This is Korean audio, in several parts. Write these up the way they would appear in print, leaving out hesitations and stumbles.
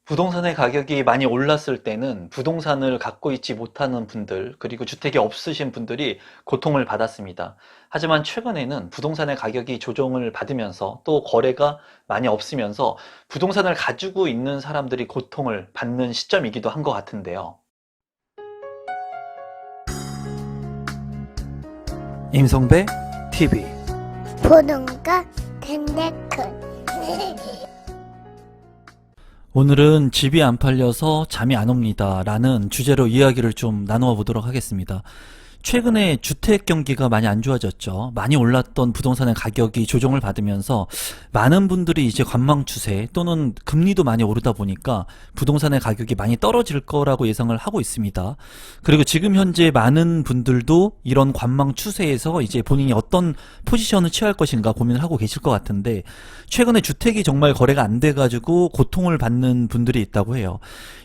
부동산의 가격이 많이 올랐을 때는 부동산을 갖고 있지 못하는 분들, 그리고 주택이 없으신 분들이 고통을 받았습니다. 하지만 최근에는 부동산의 가격이 조정을 받으면서 또 거래가 많이 없으면서 부동산을 가지고 있는 사람들이 고통을 받는 시점이기도 한 것 같은데요. 임성배 TV 보는 거 텐데큰 오늘은 집이 안 팔려서 잠이 안 옵니다 라는 주제로 이야기를 좀 나누어 보도록 하겠습니다. 최근에 주택 경기가 많이 안 좋아졌죠. 많이 올랐던 부동산의 가격이 조정을 받으면서 많은 분들이 이제 관망 추세 또는 금리도 많이 오르다 보니까 부동산의 가격이 많이 떨어질 거라고 예상을 하고 있습니다. 그리고 지금 현재 많은 분들도 이런 관망 추세에서 이제 본인이 어떤 포지션을 취할 것인가 고민을 하고 계실 것 같은데, 최근에 주택이 정말 거래가 안 돼가지고 고통을 받는 분들이 있다고 해요.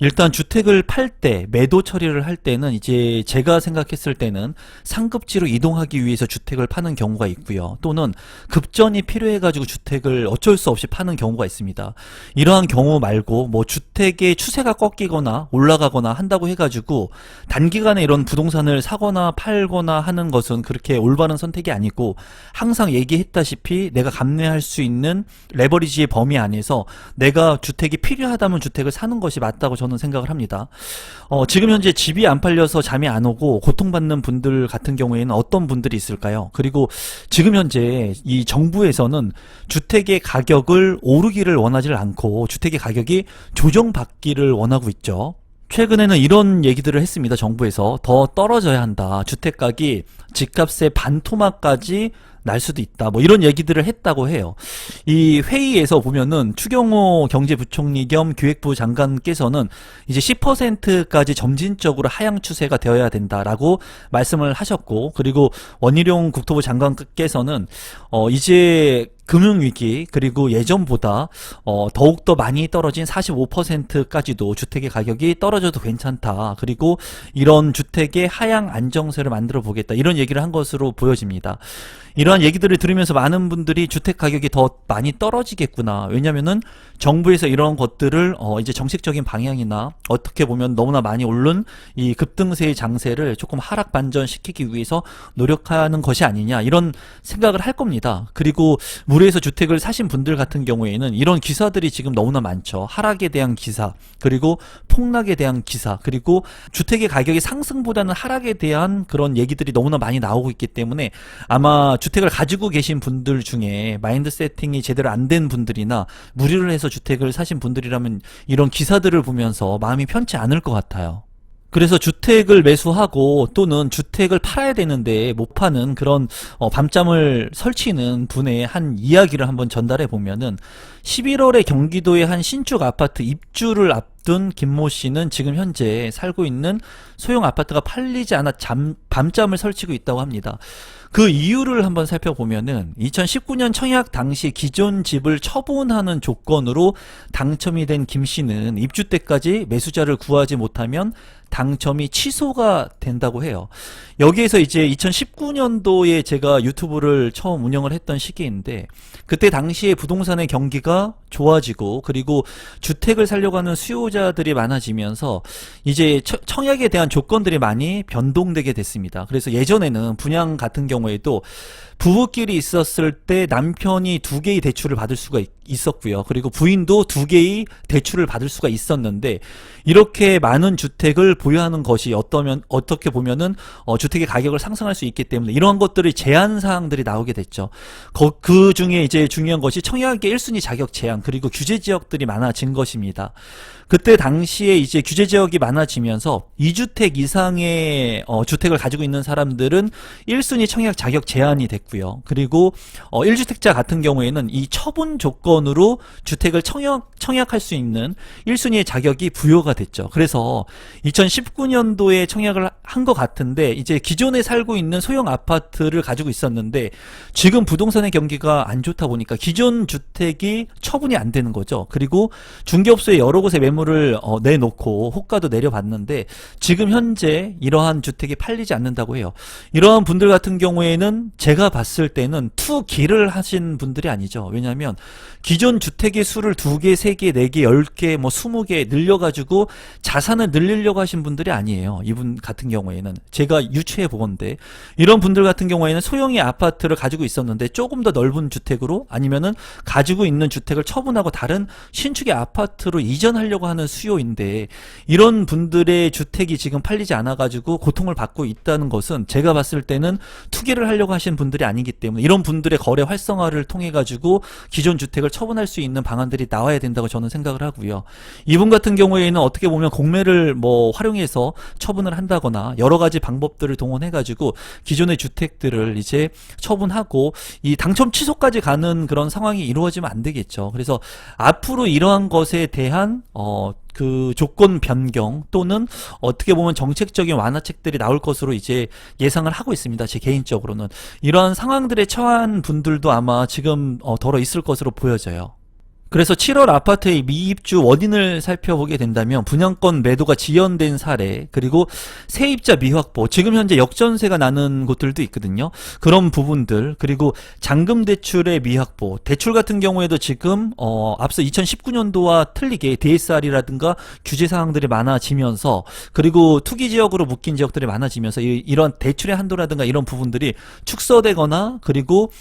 일단 주택을 팔 때, 매도 처리를 할 때는 이제 제가 생각했을 때는 상급지로 이동하기 위해서 주택을 파는 경우가 있고요. 또는 급전이 필요해가지고 주택을 어쩔 수 없이 파는 경우가 있습니다. 이러한 경우 말고 뭐 주택의 추세가 꺾이거나 올라가거나 한다고 해가지고 단기간에 이런 부동산을 사거나 팔거나 하는 것은 그렇게 올바른 선택이 아니고, 항상 얘기했다시피 내가 감내할 수 있는 레버리지의 범위 안에서 내가 주택이 필요하다면 주택을 사는 것이 맞다고 저는 생각을 합니다. 지금 현재 집이 안 팔려서 잠이 안 오고 고통받는 분들 같은 경우에는 어떤 분들이 있을까요? 그리고 지금 현재 이 정부에서는 주택의 가격을 오르기를 원하지 않고 주택의 가격이 조정받기를 원하고 있죠. 최근에는 이런 얘기들을 했습니다. 정부에서 더 떨어져야 한다. 주택가격이 집값의 반토막까지 날 수도 있다. 뭐 이런 얘기들을 했다고 해요. 이 회의에서 보면은 추경호 경제부총리 겸 기획부 장관께서는 이제 10%까지 점진적으로 하향 추세가 되어야 된다라고 말씀을 하셨고, 그리고 원희룡 국토부 장관께서는 이제 금융위기 그리고 예전보다 더욱더 많이 떨어진 45%까지도 주택의 가격이 떨어져도 괜찮다. 그리고 이런 주택의 하향 안정세를 만들어 보겠다. 이런 얘기를 한 것으로 보여집니다. 이러한 얘기들을 들으면서 많은 분들이 주택 가격이 더 많이 떨어지겠구나. 왜냐면은 정부에서 이런 것들을 이제 정책적인 방향이나 어떻게 보면 너무나 많이 오른 이 급등세의 장세를 조금 하락 반전시키기 위해서 노력하는 것이 아니냐, 이런 생각을 할 겁니다. 그리고 무리해서 주택을 사신 분들 같은 경우에는 이런 기사들이 지금 너무나 많죠. 하락에 대한 기사, 그리고 폭락에 대한 기사, 그리고 주택의 가격의 상승보다는 하락에 대한 그런 얘기들이 너무나 많이 나오고 있기 때문에 아마 주택을 가지고 계신 분들 중에 마인드 세팅이 제대로 안 된 분들이나 무리를 해서 주택을 사신 분들이라면 이런 기사들을 보면서 마음이 편치 않을 것 같아요. 그래서 주택을 매수하고 또는 주택을 팔아야 되는데 못 파는 그런 밤잠을 설치는 분의 한 이야기를 한번 전달해 보면은, 11월에 경기도의 한 신축 아파트 입주를 앞둔 김모 씨는 지금 현재 살고 있는 소형 아파트가 팔리지 않아 밤잠을 설치고 있다고 합니다. 그 이유를 한번 살펴보면은 2019년 청약 당시 기존 집을 처분하는 조건으로 당첨이 된 김 씨는 입주 때까지 매수자를 구하지 못하면 당첨이 취소가 된다고 해요. 여기에서 이제 2019년도에 제가 유튜브를 처음 운영을 했던 시기인데, 그때 당시에 부동산의 경기가 좋아지고 그리고 주택을 살려고 하는 수요자들이 많아지면서 이제 청약에 대한 조건들이 많이 변동되게 됐습니다. 그래서 예전에는 분양 같은 경우에도 부부끼리 있었을 때 남편이 2개의 대출을 받을 수가 있었고요. 그리고 부인도 2개의 대출을 받을 수가 있었는데, 이렇게 많은 주택을 보유하는 것이 어떻게 보면은 주택의 가격을 상승할 수 있기 때문에 이러한 것들이 제한 사항들이 나오게 됐죠. 그 중에 이제 중요한 것이 청약의 1순위 자격 제한, 그리고 규제 지역들이 많아진 것입니다. 그때 당시에 이제 규제 지역이 많아지면서 2주택 이상의 주택을 가지고 있는 사람들은 1순위 청약 자격 제한이 됐고요. 그리고 1주택자 같은 경우에는 이 처분 조건으로 주택을 청약할 수 있는 1순위의 자격이 부여가 됐죠. 그래서 2019년도에 청약을 한 것 같은데, 이제 기존에 살고 있는 소형 아파트를 가지고 있었는데 지금 부동산의 경기가 안 좋다 보니까 기존 주택이 처분이 안 되는 거죠. 그리고 중개업소에 여러 곳에 매물을 내놓고 호가도 내려봤는데 지금 현재 이러한 주택이 팔리지 않는다고 해요. 이러한 분들 같은 경우에는 제가 봤을 때는 투기를 하신 분들이 아니죠. 왜냐하면 기존 주택의 수를 2개, 3개, 4개, 10개, 뭐 20개 늘려가지고 자산을 늘리려고 하신 분들이 아니에요. 이분 같은 경우에는 제가 유추해 보건데, 이런 분들 같은 경우에는 소형의 아파트를 가지고 있었는데 조금 더 넓은 주택으로, 아니면은 가지고 있는 주택을 처분하고 다른 신축의 아파트로 이전하려고 하는 수요인데, 이런 분들의 주택이 지금 팔리지 않아 가지고 고통을 받고 있다는 것은 제가 봤을 때는 투기를 하려고 하신 분들이 아니기 때문에, 이런 분들의 거래 활성화를 통해 가지고 기존 주택을 처분할 수 있는 방안들이 나와야 된다고 저는 생각을 하고요. 이분 같은 경우에는 어떻게 보면 공매를 뭐 활용해서 처분을 한다거나 여러 가지 방법들을 동원해 가지고 기존의 주택들을 이제 처분하고 이 당첨 취소까지 가는 그런 상황이 이루어지면 안 되겠죠. 그래서 앞으로 이러한 것에 대한 그 조건 변경 또는 어떻게 보면 정책적인 완화책들이 나올 것으로 이제 예상을 하고 있습니다. 제 개인적으로는 이러한 상황들에 처한 분들도 아마 지금 덜어 있을 것으로 보여져요. 그래서 7월 아파트의 미입주 원인을 살펴보게 된다면 분양권 매도가 지연된 사례, 그리고 세입자 미확보, 지금 현재 역전세가 나는 곳들도 있거든요. 그런 부분들, 그리고 잔금 대출의 미확보, 대출 같은 경우에도 지금 앞서 2019년도와 틀리게 DSR이라든가 규제 사항들이 많아지면서, 그리고 투기 지역으로 묶인 지역들이 많아지면서 이런 대출의 한도라든가 이런 부분들이 축소되거나 그리고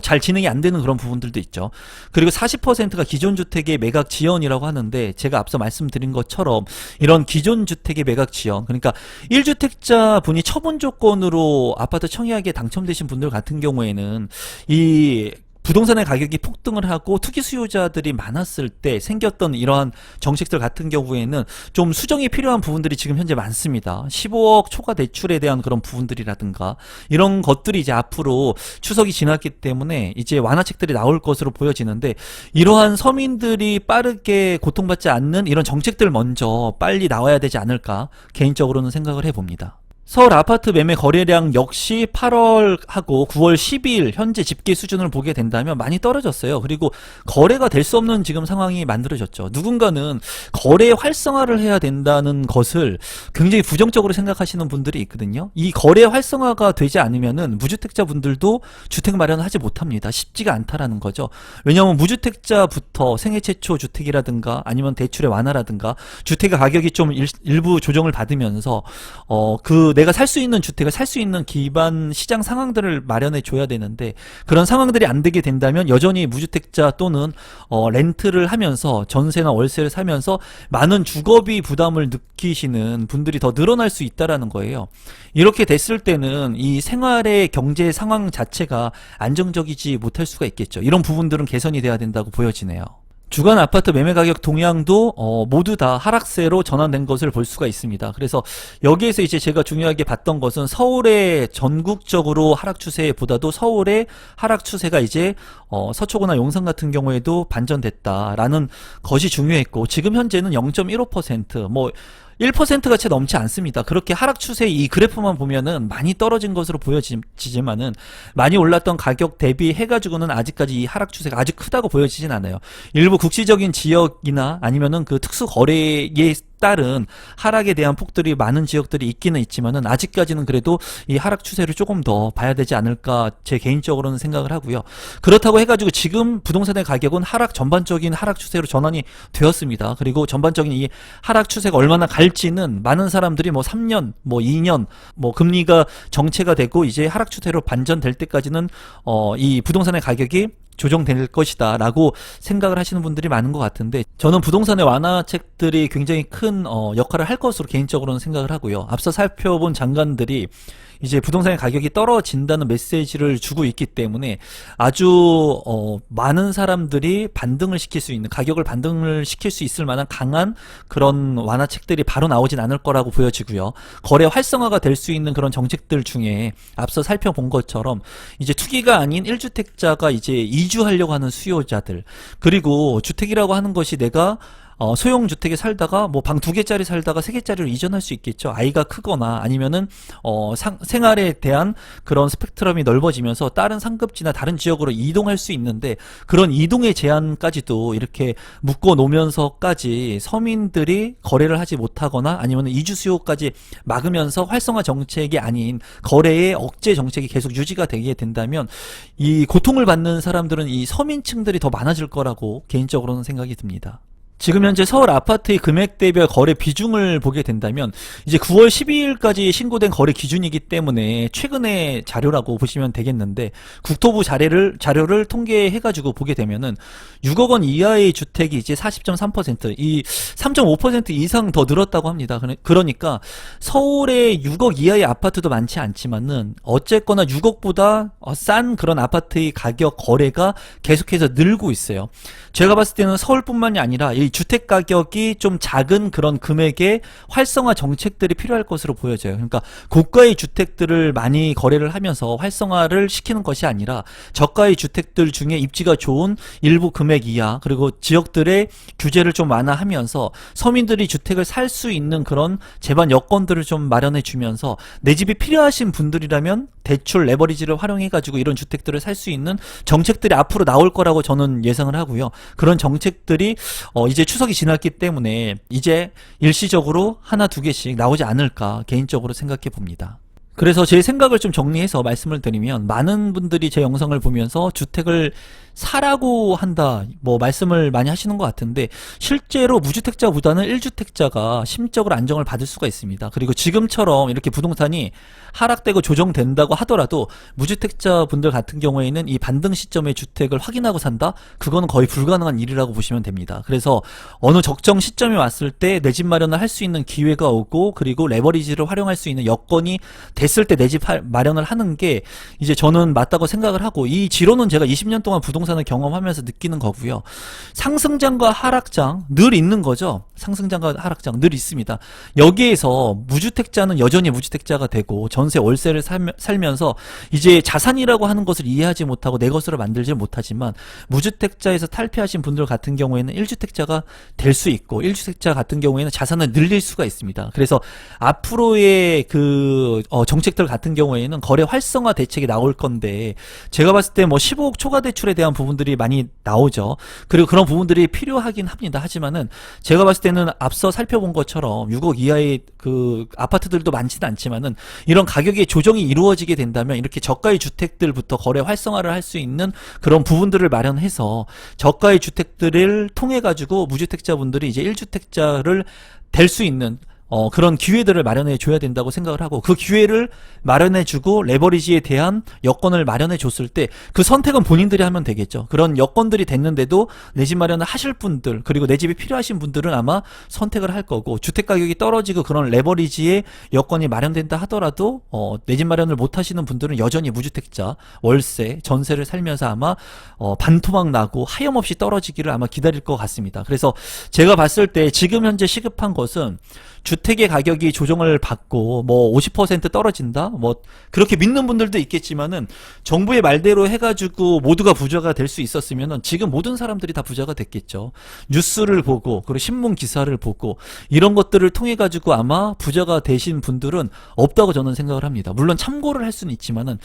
잘 진행이 안 되는 그런 부분들도 있죠. 그리고 40%가 기존 주택의 매각 지연이라고 하는데, 제가 앞서 말씀드린 것처럼 이런 기존 주택의 매각 지연, 그러니까 1주택자 분이 처분 조건으로 아파트 청약에 당첨되신 분들 같은 경우에는 이 부동산의 가격이 폭등을 하고 투기 수요자들이 많았을 때 생겼던 이러한 정책들 같은 경우에는 좀 수정이 필요한 부분들이 지금 현재 많습니다. 15억 초과 대출에 대한 그런 부분들이라든가 이런 것들이 이제 앞으로 추석이 지났기 때문에 이제 완화책들이 나올 것으로 보여지는데, 이러한 서민들이 빠르게 고통받지 않는 이런 정책들 먼저 빨리 나와야 되지 않을까 개인적으로는 생각을 해봅니다. 서울 아파트 매매 거래량 역시 8월하고 9월 12일 현재 집계 수준을 보게 된다면 많이 떨어졌어요. 그리고 거래가 될 수 없는 지금 상황이 만들어졌죠. 누군가는 거래 활성화를 해야 된다는 것을 굉장히 부정적으로 생각하시는 분들이 있거든요. 이 거래 활성화가 되지 않으면은 무주택자 분들도 주택 마련을 하지 못합니다. 쉽지가 않다라는 거죠. 왜냐하면 무주택자부터 생애 최초 주택이라든가 아니면 대출의 완화라든가 주택의 가격이 좀 일부 조정을 받으면서 내가 살 수 있는 주택을 살 수 있는 기반 시장 상황들을 마련해 줘야 되는데, 그런 상황들이 안 되게 된다면 여전히 무주택자 또는 렌트를 하면서 전세나 월세를 사면서 많은 주거비 부담을 느끼시는 분들이 더 늘어날 수 있다라는 거예요. 이렇게 됐을 때는 이 생활의 경제 상황 자체가 안정적이지 못할 수가 있겠죠. 이런 부분들은 개선이 돼야 된다고 보여지네요. 주간 아파트 매매 가격 동향도 모두 다 하락세로 전환된 것을 볼 수가 있습니다. 그래서 여기에서 이제 제가 중요하게 봤던 것은 서울의 전국적으로 하락 추세보다도 서울의 하락 추세가 이제 서초구나 용산 같은 경우에도 반전됐다라는 것이 중요했고, 지금 현재는 0.15%, 뭐 1%가 채 넘지 않습니다. 그렇게 하락 추세 이 그래프만 보면은 많이 떨어진 것으로 보여지지만은 많이 올랐던 가격 대비 해가지고는 아직까지 이 하락 추세가 아주 크다고 보여지진 않아요. 일부 국시적인 지역이나 아니면은 그 특수 거래에 따른 하락에 대한 폭들이 많은 지역들이 있기는 있지만은 아직까지는 그래도 이 하락 추세를 조금 더 봐야 되지 않을까 제 개인적으로는 생각을 하고요. 그렇다고 해가지고 지금 부동산의 가격은 전반적인 하락 추세로 전환이 되었습니다. 그리고 전반적인 이 하락 추세가 얼마나 갈지는 많은 사람들이 뭐 3년, 뭐 2년, 뭐 금리가 정체가 되고 이제 하락 추세로 반전될 때까지는 이 부동산의 가격이 조정될 것이다 라고 생각을 하시는 분들이 많은 것 같은데, 저는 부동산의 완화책들이 굉장히 큰 역할을 할 것으로 개인적으로는 생각을 하고요. 앞서 살펴본 장관들이 이제 부동산의 가격이 떨어진다는 메시지를 주고 있기 때문에 아주 많은 사람들이 반등을 시킬 수 있는, 가격을 반등을 시킬 수 있을 만한 강한 그런 완화책들이 바로 나오진 않을 거라고 보여지고요. 거래 활성화가 될 수 있는 그런 정책들 중에 앞서 살펴본 것처럼 이제 투기가 아닌 1주택자가 이제 이주하려고 하는 수요자들, 그리고 주택이라고 하는 것이 내가 소형 주택에 살다가 뭐 방 2개짜리 살다가 3개짜리로 이전할 수 있겠죠. 아이가 크거나 아니면은 생활에 대한 그런 스펙트럼이 넓어지면서 다른 상급지나 다른 지역으로 이동할 수 있는데, 그런 이동의 제한까지도 이렇게 묶어 놓으면서까지 서민들이 거래를 하지 못하거나 아니면 이주 수요까지 막으면서 활성화 정책이 아닌 거래의 억제 정책이 계속 유지가 되게 된다면, 이 고통을 받는 사람들은 이 서민층들이 더 많아질 거라고 개인적으로는 생각이 듭니다. 지금 현재 서울 아파트의 금액대별 거래 비중을 보게 된다면 이제 9월 12일까지 신고된 거래 기준이기 때문에 최근의 자료라고 보시면 되겠는데, 국토부 자료를 통계해가지고 보게 되면은 6억 원 이하의 주택이 이제 40.3%, 이 3.5% 이상 더 늘었다고 합니다. 그러니까 서울에 6억 이하의 아파트도 많지 않지만은 어쨌거나 6억보다 싼 그런 아파트의 가격 거래가 계속해서 늘고 있어요. 제가 봤을 때는 서울뿐만이 아니라 이 주택 가격이 좀 작은 그런 금액의 활성화 정책들이 필요할 것으로 보여져요. 그러니까 고가의 주택들을 많이 거래를 하면서 활성화를 시키는 것이 아니라 저가의 주택들 중에 입지가 좋은 일부 금액 이하, 그리고 지역들의 규제를 좀 완화하면서 서민들이 주택을 살 수 있는 그런 제반 여건들을 좀 마련해 주면서 내 집이 필요하신 분들이라면 대출 레버리지를 활용해 가지고 이런 주택들을 살 수 있는 정책들이 앞으로 나올 거라고 저는 예상을 하고요. 그런 정책들이 이제 추석이 지났기 때문에 이제 일시적으로 하나 두 개씩 나오지 않을까 개인적으로 생각해 봅니다. 그래서 제 생각을 좀 정리해서 말씀을 드리면, 많은 분들이 제 영상을 보면서 주택을 사라고 한다 뭐 말씀을 많이 하시는 것 같은데, 실제로 무주택자보다는 1주택자가 심적으로 안정을 받을 수가 있습니다. 그리고 지금처럼 이렇게 부동산이 하락되고 조정된다고 하더라도 무주택자 분들 같은 경우에는 이 반등 시점에 주택을 확인하고 산다? 그거는 거의 불가능한 일이라고 보시면 됩니다. 그래서 어느 적정 시점이 왔을 때 내 집 마련을 할 수 있는 기회가 오고, 그리고 레버리지를 활용할 수 있는 여건이 됐을 때 내 집 마련을 하는 게 이제 저는 맞다고 생각을 하고, 이 지론은 제가 20년 동안 부동산을 경험하면서 느끼는 거고요. 상승장과 하락장 늘 있는 거죠. 상승장과 하락장 늘 있습니다. 여기에서 무주택자는 여전히 무주택자가 되고 전세 월세를 살면서 이제 자산이라고 하는 것을 이해하지 못하고 내 것으로 만들지 못하지만, 무주택자에서 탈피하신 분들 같은 경우에는 1주택자가 될 수 있고, 1주택자 같은 경우에는 자산을 늘릴 수가 있습니다. 그래서 앞으로의 그 정책들 같은 경우에는 거래 활성화 대책이 나올 건데, 제가 봤을 때 뭐 15억 초과 대출에 대한 부분들이 많이 나오죠. 그리고 그런 부분들이 필요하긴 합니다. 하지만은 제가 봤을 때는 앞서 살펴본 것처럼 6억 이하의 그 아파트들도 많지는 않지만은, 이런 가격의 조정이 이루어지게 된다면 이렇게 저가의 주택들부터 거래 활성화를 할 수 있는 그런 부분들을 마련해서 저가의 주택들을 통해 가지고 무주택자분들이 이제 1주택자를 될 수 있는 그런 기회들을 마련해 줘야 된다고 생각을 하고, 그 기회를 마련해 주고 레버리지에 대한 여건을 마련해 줬을 때 그 선택은 본인들이 하면 되겠죠. 그런 여건들이 됐는데도 내 집 마련을 하실 분들, 그리고 내 집이 필요하신 분들은 아마 선택을 할 거고, 주택 가격이 떨어지고 그런 레버리지의 여건이 마련된다 하더라도 내 집 마련을 못 하시는 분들은 여전히 무주택자, 월세, 전세를 살면서 아마 반토막 나고 하염없이 떨어지기를 아마 기다릴 것 같습니다. 그래서 제가 봤을 때 지금 현재 시급한 것은, 주택의 가격이 조정을 받고 뭐 50% 떨어진다, 뭐 그렇게 믿는 분들도 있겠지만은, 정부의 말대로 해가지고 모두가 부자가 될 수 있었으면은 지금 모든 사람들이 다 부자가 됐겠죠. 뉴스를 보고 그리고 신문 기사를 보고 이런 것들을 통해 가지고 아마 부자가 되신 분들은 없다고 저는 생각을 합니다. 물론 참고를 할 수는 있지만은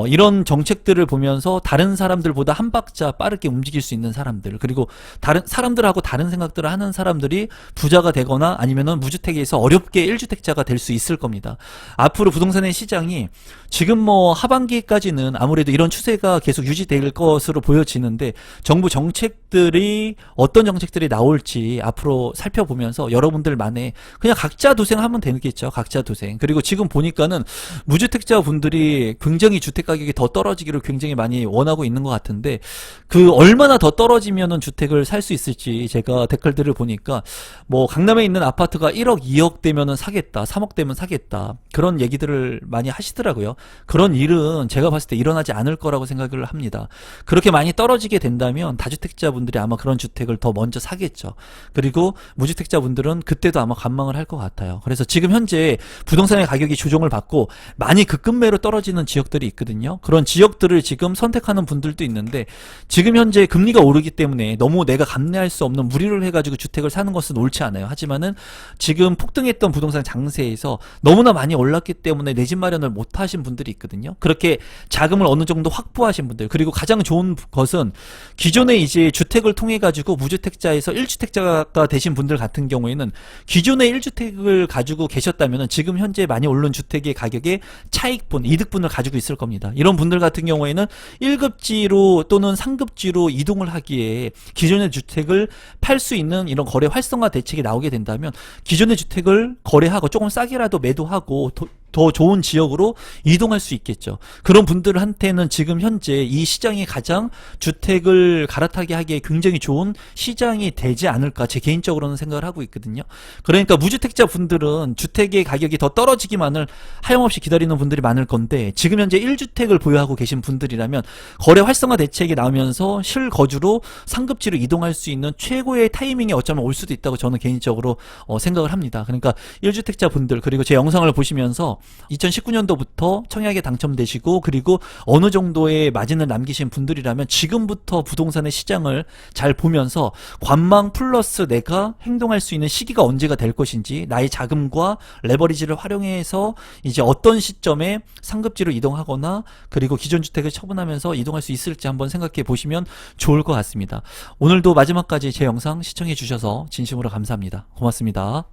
이런 정책들을 보면서 다른 사람들보다 한 박자 빠르게 움직일 수 있는 사람들, 그리고 다른 사람들하고 다른 생각들을 하는 사람들이 부자가 되거나 아니면은 무주택에서 어렵게 1주택자가 될 수 있을 겁니다. 앞으로 부동산의 시장이 지금 뭐 하반기까지는 아무래도 이런 추세가 계속 유지될 것으로 보여지는데, 정부 정책들이 어떤 정책들이 나올지 앞으로 살펴보면서 여러분들만의 그냥 각자 도생하면 되겠죠. 각자 도생. 그리고 지금 보니까는 무주택자 분들이 굉장히 주택 가격이 더 떨어지기를 굉장히 많이 원하고 있는 것 같은데, 그 얼마나 더 떨어지면은 주택을 살 수 있을지 제가 댓글들을 보니까 뭐 강남에 있는 아파트가 1억 1억, 2억 되면은 사겠다, 3억 되면 사겠다, 그런 얘기들을 많이 하시더라고요. 그런 일은 제가 봤을 때 일어나지 않을 거라고 생각을 합니다. 그렇게 많이 떨어지게 된다면 다주택자분들이 아마 그런 주택을 더 먼저 사겠죠. 그리고 무주택자분들은 그때도 아마 관망을 할 것 같아요. 그래서 지금 현재 부동산의 가격이 조정을 받고 많이 급매로 떨어지는 지역들이 있거든요. 그런 지역들을 지금 선택하는 분들도 있는데, 지금 현재 금리가 오르기 때문에 너무 내가 감내할 수 없는 무리를 해가지고 주택을 사는 것은 옳지 않아요. 하지만은 지금 폭등했던 부동산 장세에서 너무나 많이 올랐기 때문에 내 집 마련을 못 하신 분들이 있거든요. 그렇게 자금을 어느 정도 확보하신 분들, 그리고 가장 좋은 것은 기존에 이제 주택을 통해 가지고 무주택자에서 1주택자가 되신 분들 같은 경우에는 기존에 1주택을 가지고 계셨다면 지금 현재 많이 오른 주택의 가격에 차익분, 이득분을 가지고 있을 겁니다. 이런 분들 같은 경우에는 1급지로 또는 상급지로 이동을 하기에 기존의 주택을 팔 수 있는 이런 거래 활성화 대책이 나오게 된다면 기존의 주택을 거래하고 조금 싸게라도 매도하고 더 좋은 지역으로 이동할 수 있겠죠. 그런 분들한테는 지금 현재 이 시장이 가장 주택을 갈아타게 하기에 굉장히 좋은 시장이 되지 않을까, 제 개인적으로는 생각을 하고 있거든요. 그러니까 무주택자 분들은 주택의 가격이 더 떨어지기만을 하염없이 기다리는 분들이 많을 건데, 지금 현재 1주택을 보유하고 계신 분들이라면 거래 활성화 대책이 나오면서 실거주로 상급지로 이동할 수 있는 최고의 타이밍이 어쩌면 올 수도 있다고 저는 개인적으로 생각을 합니다. 그러니까 1주택자 분들, 그리고 제 영상을 보시면서 2019년도부터 청약에 당첨되시고 그리고 어느 정도의 마진을 남기신 분들이라면 지금부터 부동산의 시장을 잘 보면서 관망 플러스 내가 행동할 수 있는 시기가 언제가 될 것인지, 나의 자금과 레버리지를 활용해서 이제 어떤 시점에 상급지로 이동하거나 그리고 기존 주택을 처분하면서 이동할 수 있을지 한번 생각해 보시면 좋을 것 같습니다. 오늘도 마지막까지 제 영상 시청해 주셔서 진심으로 감사합니다. 고맙습니다.